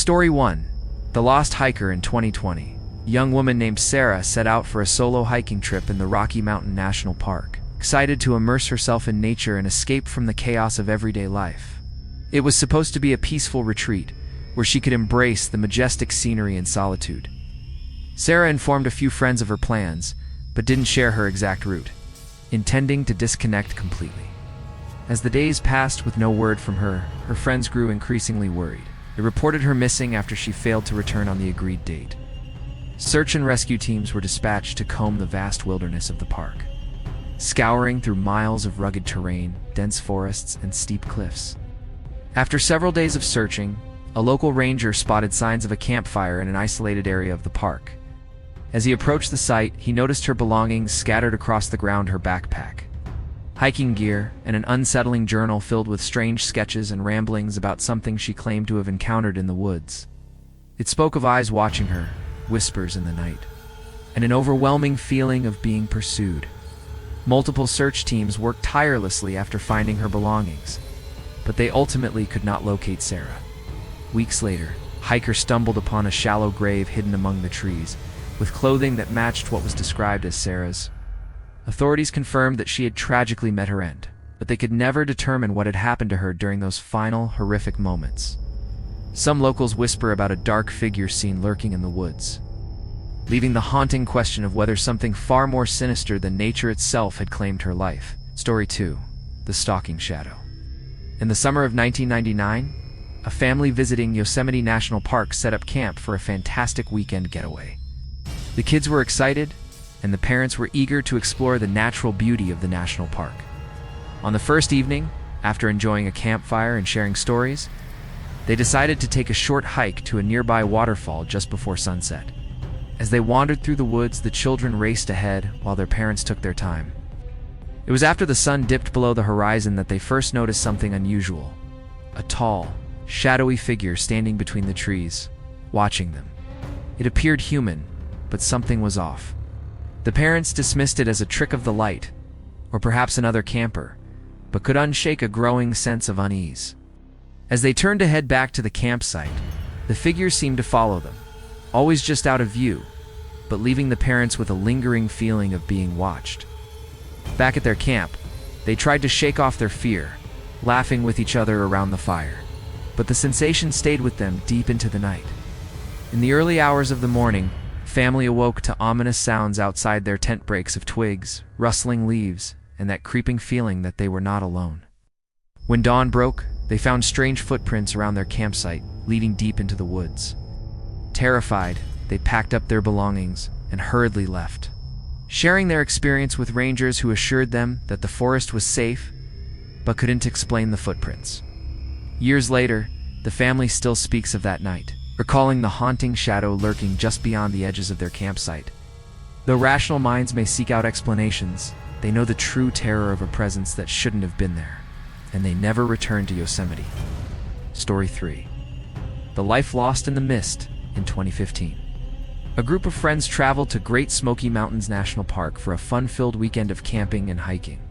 Story 1. The Lost Hiker in 2020. A young woman named Sarah set out for a solo hiking trip in the Rocky Mountain National Park, excited to immerse herself in nature and escape from the chaos of everyday life. It was supposed to be a peaceful retreat, where she could embrace the majestic scenery and solitude. Sarah informed a few friends of her plans, but didn't share her exact route, intending to disconnect completely. As the days passed with no word from her, her friends grew increasingly worried. They reported her missing after she failed to return on the agreed date. Search and rescue teams were dispatched to comb the vast wilderness of the park, scouring through miles of rugged terrain, dense forests, and steep cliffs. After several days of searching, a local ranger spotted signs of a campfire in an isolated area of the park. As he approached the site, he noticed her belongings scattered across the ground: her backpack, hiking gear, and an unsettling journal filled with strange sketches and ramblings about something she claimed to have encountered in the woods. It spoke of eyes watching her, whispers in the night, and an overwhelming feeling of being pursued. Multiple search teams worked tirelessly after finding her belongings, but they ultimately could not locate Sarah. Weeks later, hikers stumbled upon a shallow grave hidden among the trees, with clothing that matched what was described as Sarah's. Authorities confirmed that she had tragically met her end, but they could never determine what had happened to her during those final, horrific moments. Some locals whisper about a dark figure seen lurking in the woods, leaving the haunting question of whether something far more sinister than nature itself had claimed her life. Story 2. The Stalking Shadow. In the summer of 1999, a family visiting Yosemite National Park set up camp for a fantastic weekend getaway. The kids were excited, and the parents were eager to explore the natural beauty of the national park. On the first evening, after enjoying a campfire and sharing stories, they decided to take a short hike to a nearby waterfall just before sunset. As they wandered through the woods, the children raced ahead while their parents took their time. It was after the sun dipped below the horizon that they first noticed something unusual: a tall, shadowy figure standing between the trees, watching them. It appeared human, but something was off. The parents dismissed it as a trick of the light, or perhaps another camper, but could unshake a growing sense of unease. As they turned to head back to the campsite, the figure seemed to follow them, always just out of view, but leaving the parents with a lingering feeling of being watched. Back at their camp, they tried to shake off their fear, laughing with each other around the fire, but the sensation stayed with them deep into the night. In the early hours of the morning, family awoke to ominous sounds outside their tent, breaks of twigs, rustling leaves, and that creeping feeling that they were not alone. When dawn broke, they found strange footprints around their campsite, leading deep into the woods. Terrified, they packed up their belongings and hurriedly left, sharing their experience with rangers who assured them that the forest was safe, but couldn't explain the footprints. Years later, the family still speaks of that night, recalling the haunting shadow lurking just beyond the edges of their campsite. Though rational minds may seek out explanations, they know the true terror of a presence that shouldn't have been there, and they never returned to Yosemite. Story 3. The Life Lost in the Mist in 2015. A group of friends traveled to Great Smoky Mountains National Park for a fun-filled weekend of camping and hiking.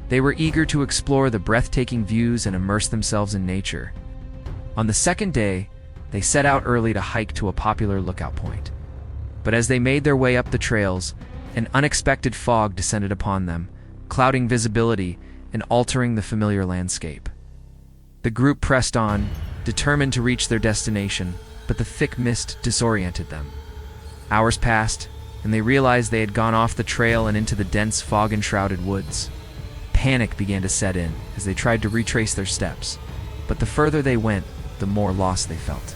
They were eager to explore the breathtaking views and immerse themselves in nature. On the second day, they set out early to hike to a popular lookout point. But as they made their way up the trails, an unexpected fog descended upon them, clouding visibility and altering the familiar landscape. The group pressed on, determined to reach their destination, but the thick mist disoriented them. Hours passed, and they realized they had gone off the trail and into the dense, fog-enshrouded woods. Panic began to set in as they tried to retrace their steps, but the further they went, the more lost they felt.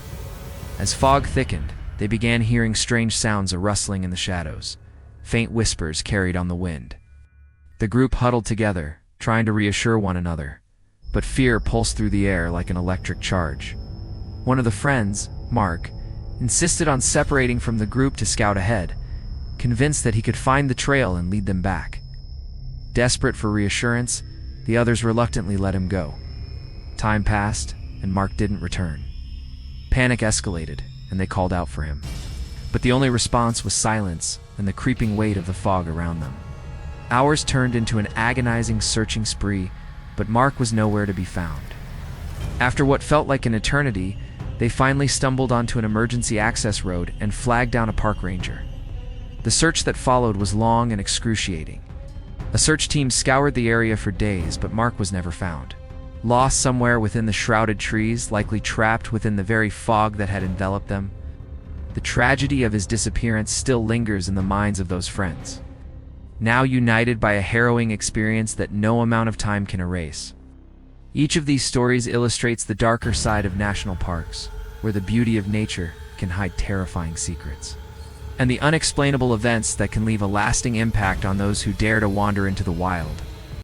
As fog thickened, they began hearing strange sounds, a rustling in the shadows, faint whispers carried on the wind. The group huddled together, trying to reassure one another, but fear pulsed through the air like an electric charge. One of the friends, Mark, insisted on separating from the group to scout ahead, convinced that he could find the trail and lead them back. Desperate for reassurance, the others reluctantly let him go. Time passed, and Mark didn't return. Panic escalated, and they called out for him. But the only response was silence and the creeping weight of the fog around them. Hours turned into an agonizing searching spree, but Mark was nowhere to be found. After what felt like an eternity, They finally stumbled onto an emergency access road and flagged down a park ranger. The search that followed was long and excruciating. A search team scoured the area for days, but Mark was never found. Lost somewhere within the shrouded trees, likely trapped within the very fog that had enveloped them. The tragedy of his disappearance still lingers in the minds of those friends, now united by a harrowing experience that no amount of time can erase. Each of these stories illustrates the darker side of national parks, where the beauty of nature can hide terrifying secrets, and the unexplainable events that can leave a lasting impact on those who dare to wander into the wild.